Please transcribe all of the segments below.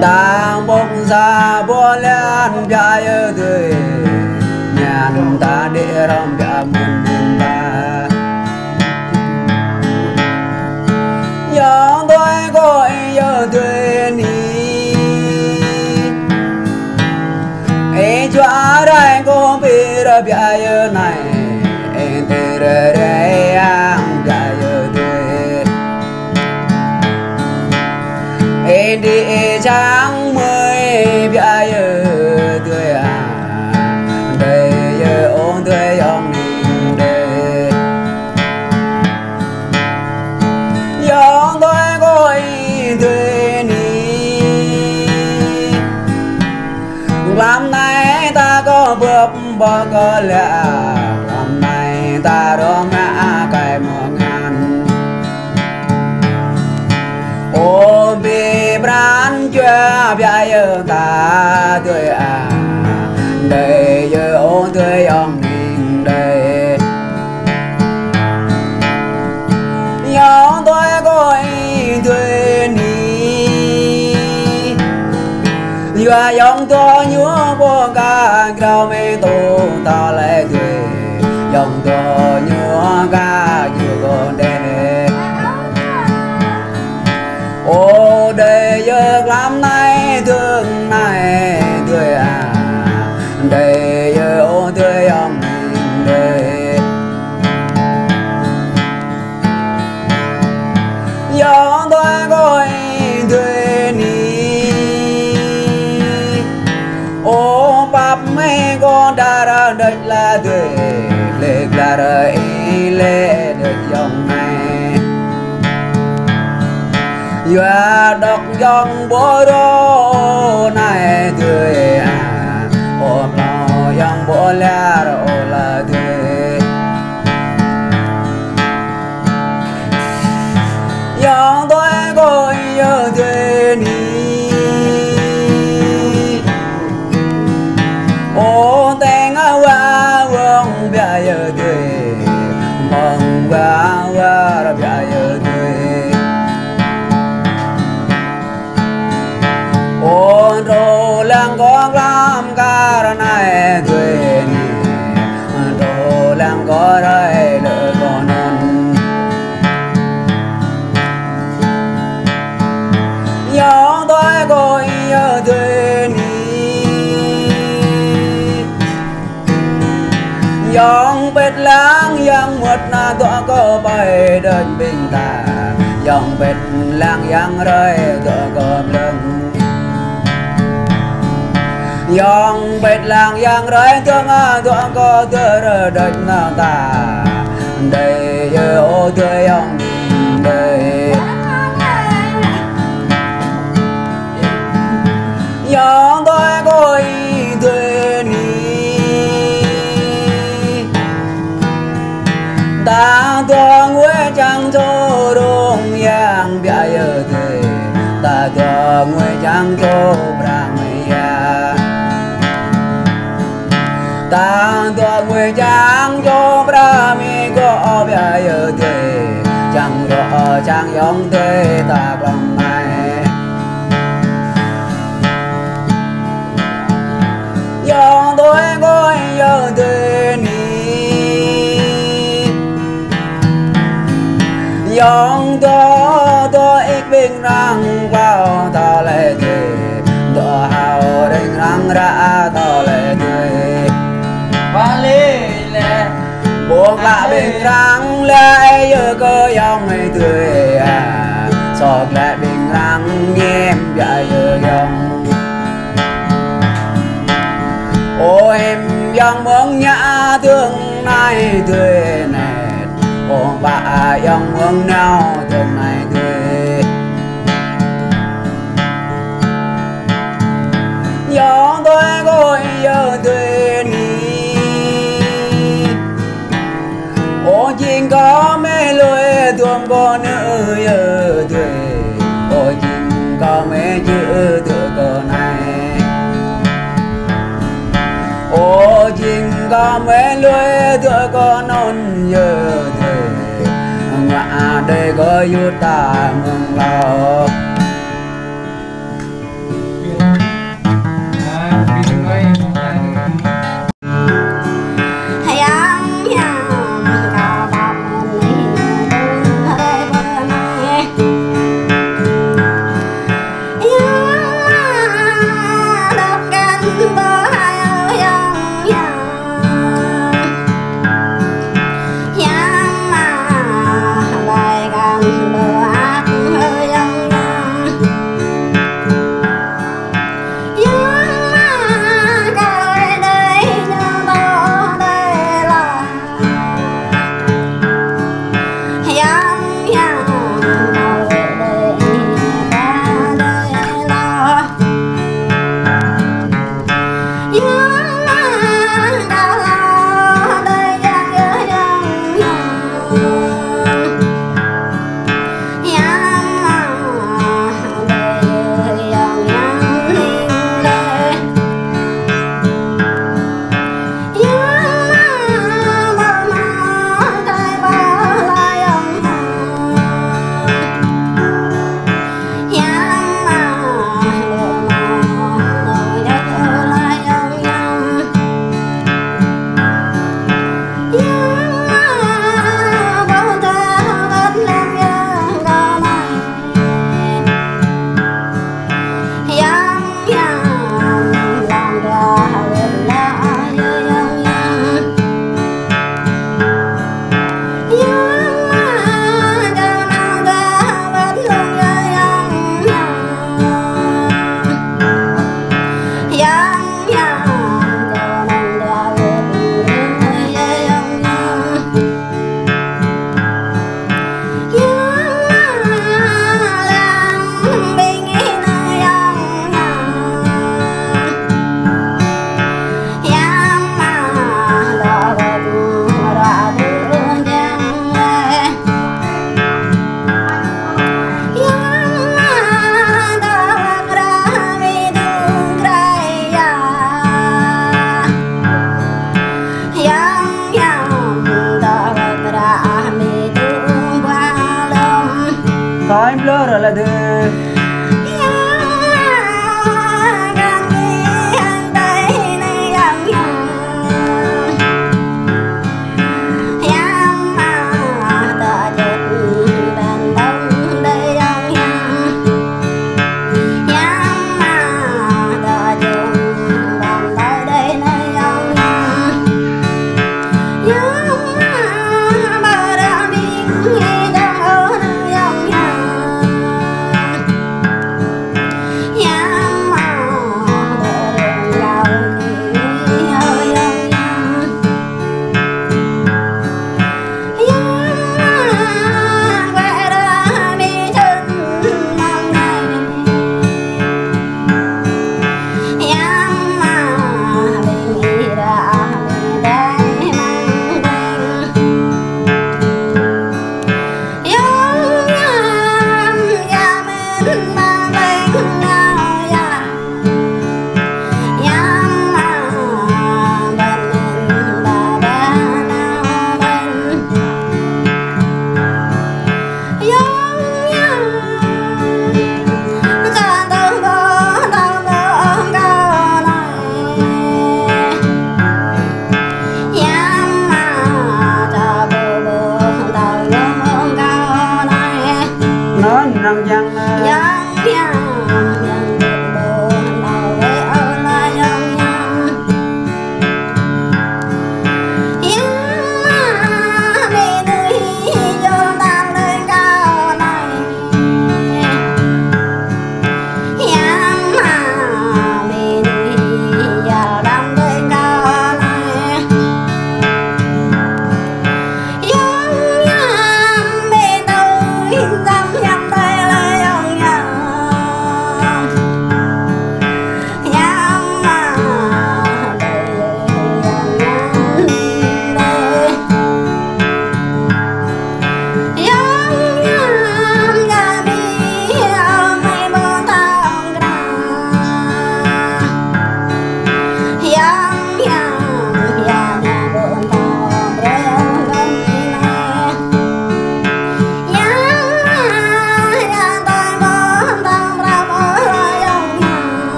đang bông ra bó lên trái tươi nhàn ta để rong đã muôn đường ta dòng tôi gọi giờ tươi ní ê cho đây có biết ra bia giờ này em tê rê rê ang bia giờ tươi em đi trắng mới bia giờ tươi à đây giờ ôn tươi ông ninh đây dòng tôi gọi tươi ní làm này ta có bước bỏ có lẽ làm này ta đó ngã cái mùa ngàn ôm bị brand chưa bây giờ ta tươi à đây giờ ôn tươi ông ninh đây dòng tôi gọi tươi ní và dòng tôi nhớ vô ca cao mê tô ta lại tươi dòng tôi nhớ ca chưa còn đen ô đây giờ làm này thương này tươi à đây giờ ô tươi ông đây dòng tôi gọi tươi ní ô bắp mấy con đã ra đất là tươi lệ là đời lệ được dòng này và đọc dòng bố đô này tươi à ôm lo dòng bố lá ô là tươi dòng tôi gọi giờ tươi ní ô tên hoa vương bia giờ tươi mong hoa bia giờ tươi ôn rô lang có làm cả này tươi ní rô lang có đây lỡ con ôn dòng tôi gọi giờ tươi ní dòng bết lang yang một na tọa có bay đơn bình ta dòng bết lang yang rơi tọa có lưng dòng bết lang yang rơi tương tọa có tơ đơn na ta đây giờ ô tươi ông đây dòng tôi gọi tươi ní ta to nguy chẳng cho đông yang bia giờ tươi ta to nguy chẳng cho brang ya ta to nguy chẳng cho brang mi có bia giờ tươi chẳng rõ chẳng giống tươi ta lòng này dòng tôi gọi giờ tươi ní dòng tôi ít bình răng vào ta lệ tươi đỏ hào đánh răng ra ta lệ tươi và lệ buộc lại bình răng lệ giờ cơ dòng này tươi à sọt lại bình răng nhem dài giờ dòng ô em dòng mương nhã thương này tươi nét ô bà dòng mương nào thương này tươi dòng tôi gọi giờ tươi ní ô chinh có mê lôi tuồng có nữ giờ tươi ô chinh có mê chữ tựa cờ này ô chinh có mê lôi tựa có nôn giờ tươi ngã đây có yêu ta mừng lao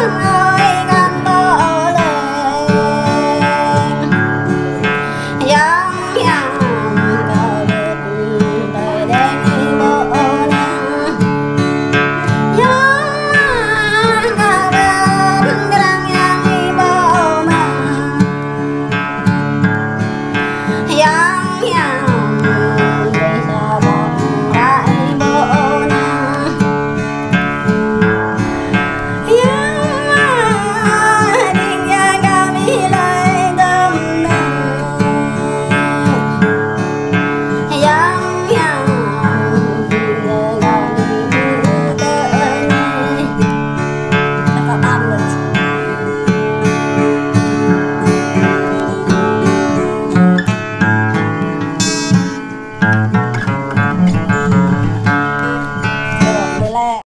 Hãy subscribe cho kênh Ghiền Mì Gõ để không bỏ lỡ